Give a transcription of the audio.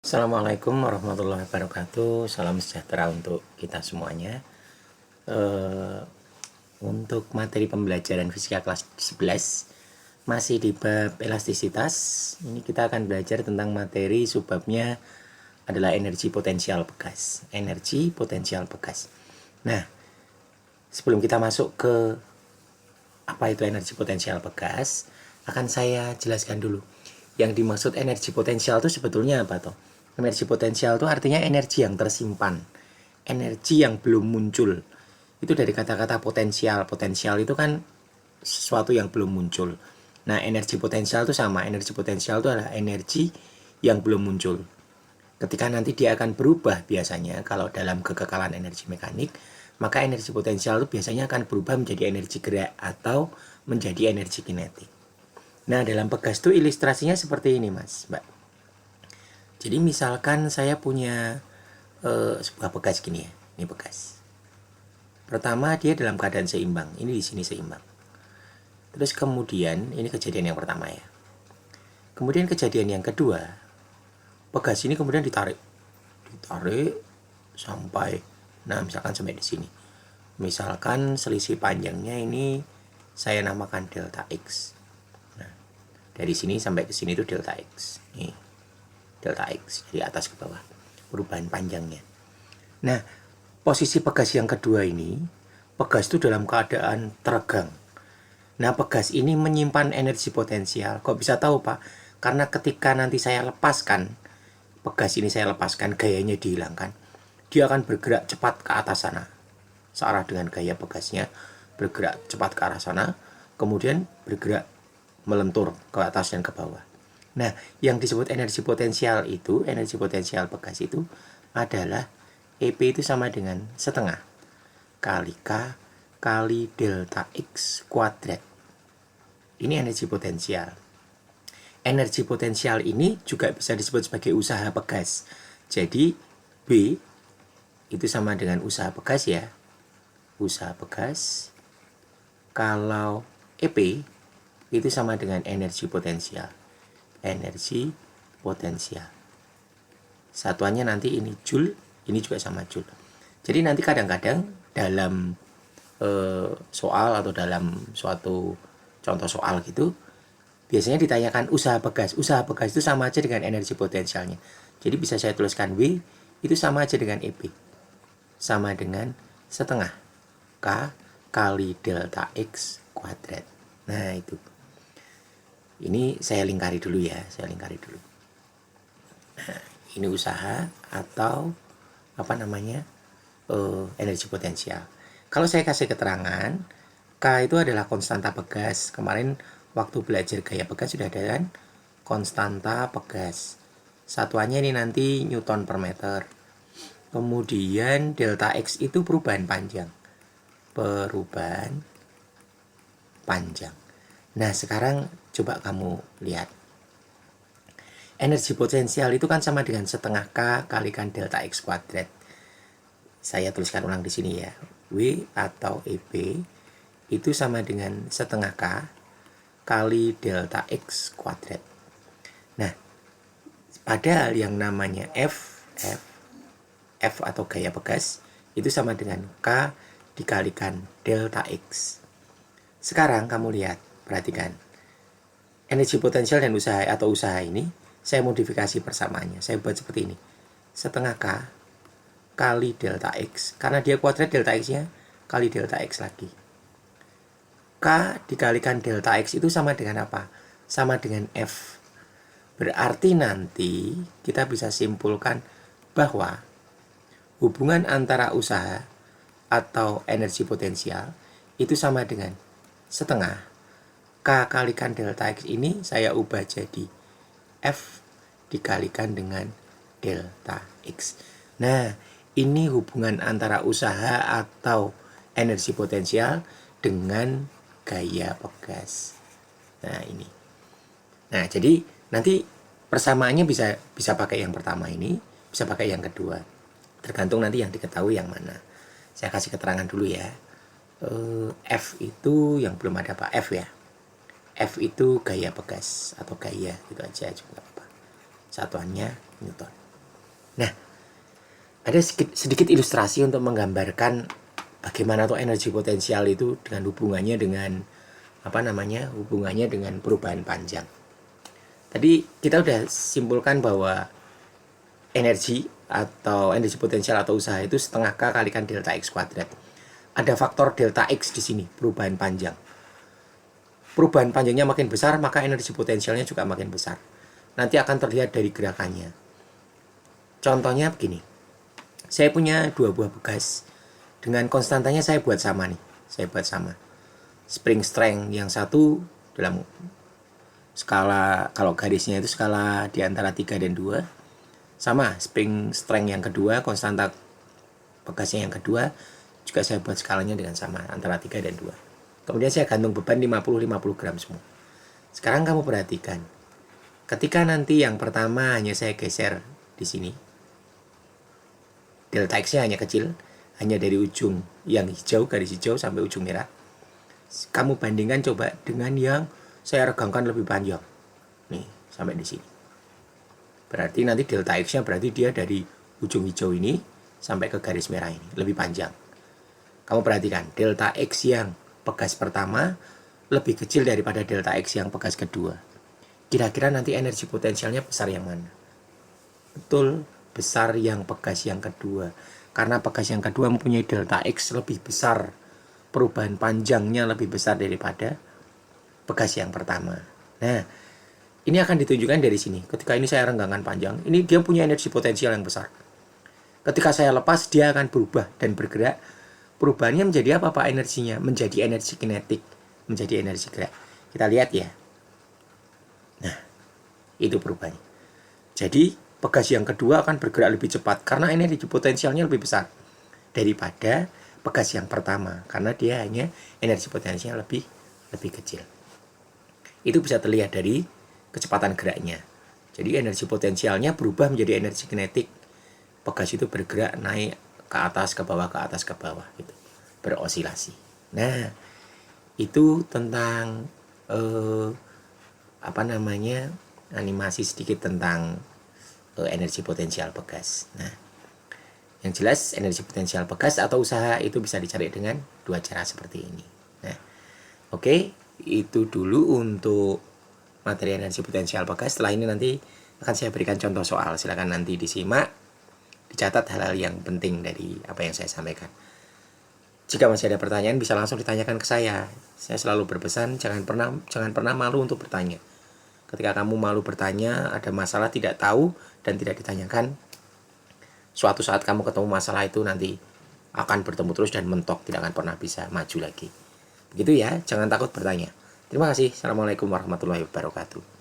Assalamualaikum warahmatullahi wabarakatuh. Salam sejahtera untuk kita semuanya. Untuk materi pembelajaran fisika kelas 11 masih di bab elastisitas. Ini kita akan belajar tentang materi subbabnya adalah energi potensial bekas. Energi potensial bekas. Nah, sebelum kita masuk ke apa itu energi potensial bekas, akan saya jelaskan dulu. Yang dimaksud energi potensial itu sebetulnya apa toh? Energi potensial itu artinya energi yang tersimpan, energi yang belum muncul. Itu dari kata-kata potensial. Potensial itu kan sesuatu yang belum muncul. Nah, energi potensial itu sama. Energi potensial itu adalah energi yang belum muncul. Ketika nanti dia akan berubah biasanya, kalau dalam kekekalan energi mekanik, maka energi potensial itu biasanya akan berubah menjadi energi gerak atau menjadi energi kinetik. Nah, dalam bekas itu ilustrasinya seperti ini, Mas, Mbak. Jadi misalkan saya punya sebuah bekas gini ya. Ini bekas. Pertama, dia dalam keadaan seimbang. Ini di sini seimbang. Terus kemudian, ini kejadian yang pertama ya. Kemudian kejadian yang kedua, bekas ini kemudian ditarik sampai, nah misalkan sampai di sini. Misalkan selisih panjangnya ini saya namakan delta X. Nah, dari sini sampai ke sini itu delta X. Nih, delta X dari atas ke bawah, perubahan panjangnya. Nah, posisi pegas yang kedua ini, pegas itu dalam keadaan teregang. Nah, pegas ini menyimpan energi potensial. Kok bisa tahu, Pak? Karena ketika nanti saya lepaskan, pegas ini saya lepaskan, gayanya dihilangkan, dia akan bergerak cepat ke atas sana. Searah dengan gaya pegasnya, bergerak cepat ke arah sana, kemudian bergerak melentur ke atas dan ke bawah. Nah, yang disebut energi potensial itu, energi potensial pegas itu adalah EP itu sama dengan setengah kali K kali delta X kuadrat. Ini energi potensial. Energi potensial ini juga bisa disebut sebagai usaha pegas. Jadi B itu sama dengan usaha pegas ya. Usaha pegas kalau EP itu sama dengan energi potensial. Energi potensial. Satuannya nanti ini Joule, ini juga sama Joule. Jadi nanti kadang-kadang dalam soal atau dalam suatu contoh soal gitu, biasanya ditanyakan usaha pegas. Usaha pegas itu sama aja dengan energi potensialnya. Jadi bisa saya tuliskan W itu sama aja dengan EP. Sama dengan setengah K kali delta X kuadrat. Nah, itu. Ini saya lingkari dulu ya, Nah, ini usaha atau apa namanya? Energi potensial. Kalau saya kasih keterangan, K itu adalah konstanta pegas. Kemarin waktu belajar gaya pegas sudah ada kan? Konstanta pegas. Satuannya ini nanti Newton per meter. Kemudian delta X itu perubahan panjang. Nah, sekarang coba kamu lihat. Energi potensial itu kan sama dengan setengah K kalikan delta X kuadrat. Saya tuliskan ulang di sini ya. W atau EP itu sama dengan setengah K kali delta X kuadrat. Nah, padahal yang namanya F atau gaya pegas itu sama dengan K dikalikan delta X. Sekarang kamu lihat, perhatikan. Energi potensial dan usaha atau usaha ini saya modifikasi persamaannya. Saya buat seperti ini. Setengah K kali delta X. Karena dia kuadrat, delta X-nya kali delta X lagi. K dikalikan delta X itu sama dengan apa? Sama dengan F. Berarti nanti kita bisa simpulkan bahwa hubungan antara usaha atau energi potensial itu sama dengan setengah K kalikan delta X ini saya ubah jadi F dikalikan dengan delta X. Nah, ini hubungan antara usaha atau energi potensial dengan gaya pegas. Nah, ini. Nah, jadi nanti persamaannya bisa pakai yang pertama ini, bisa pakai yang kedua. Tergantung nanti yang diketahui yang mana. Saya kasih keterangan dulu ya. F itu yang belum ada Pak, F ya. F itu gaya pegas atau gaya, gitu aja juga apa. Satuannya Newton. Nah, ada sedikit ilustrasi untuk menggambarkan bagaimana tuh energi potensial itu dengan hubungannya dengan hubungannya dengan perubahan panjang. Tadi kita udah simpulkan bahwa energi potensial atau usaha itu setengah K kalikan delta X kuadrat. Ada faktor delta X di sini, perubahan panjang. Perubahan panjangnya makin besar, maka energi potensialnya juga makin besar. Nanti akan terlihat dari gerakannya. Contohnya begini. Saya punya 2 buah bekas. Dengan konstantanya saya buat sama nih. Saya buat sama. Spring strength yang satu dalam skala, kalau garisnya itu skala di antara 3 dan 2. Sama, spring strength yang kedua, konstanta bekasnya yang kedua, juga saya buat skalanya dengan sama, antara 3 dan 2. Kemudian saya gantung beban 50 gram semua. Sekarang kamu perhatikan. Ketika nanti yang pertama hanya saya geser di sini. Delta X-nya hanya kecil, hanya dari ujung yang hijau, garis hijau sampai ujung merah. Kamu bandingkan coba dengan yang saya regangkan lebih panjang. Nih, sampai di sini. Berarti nanti delta X-nya berarti dia dari ujung hijau ini sampai ke garis merah ini, lebih panjang. Kamu perhatikan, delta X yang pegas pertama lebih kecil daripada delta X yang pegas kedua. Kira-kira nanti energi potensialnya besar yang mana? Betul, besar yang pegas yang kedua. Karena pegas yang kedua mempunyai delta X lebih besar. Perubahan panjangnya lebih besar daripada pegas yang pertama. Nah, ini akan ditunjukkan dari sini. Ketika ini saya renggangkan panjang, ini dia punya energi potensial yang besar. Ketika saya lepas, dia akan berubah dan bergerak. Perubahannya menjadi apa Pak energinya? Menjadi energi kinetik, menjadi energi gerak. Kita lihat ya. Nah, itu perubahannya. Jadi, pegas yang kedua akan bergerak lebih cepat karena energi potensialnya lebih besar daripada pegas yang pertama, karena dia hanya energi potensialnya lebih kecil. Itu bisa terlihat dari kecepatan geraknya. Jadi energi potensialnya berubah menjadi energi kinetik. Pegas itu bergerak naik ke atas, ke bawah, ke atas, ke bawah, gitu, berosilasi. Nah, itu tentang animasi sedikit tentang energi potensial pegas. Nah, yang jelas energi potensial pegas atau usaha itu bisa dicari dengan 2 cara seperti ini. Nah, oke, itu dulu untuk materi energi potensial pegas. Setelah ini nanti akan saya berikan contoh soal. Silakan nanti disimak, dicatat hal-hal yang penting dari apa yang saya sampaikan. Jika masih ada pertanyaan bisa langsung ditanyakan ke saya. Saya selalu berpesan jangan pernah malu untuk bertanya. Ketika kamu malu bertanya, ada masalah tidak tahu dan tidak ditanyakan, suatu saat kamu ketemu masalah itu nanti akan bertemu terus dan mentok, tidak akan pernah bisa maju lagi. Begitu ya, jangan takut bertanya. Terima kasih. Assalamualaikum warahmatullahi wabarakatuh.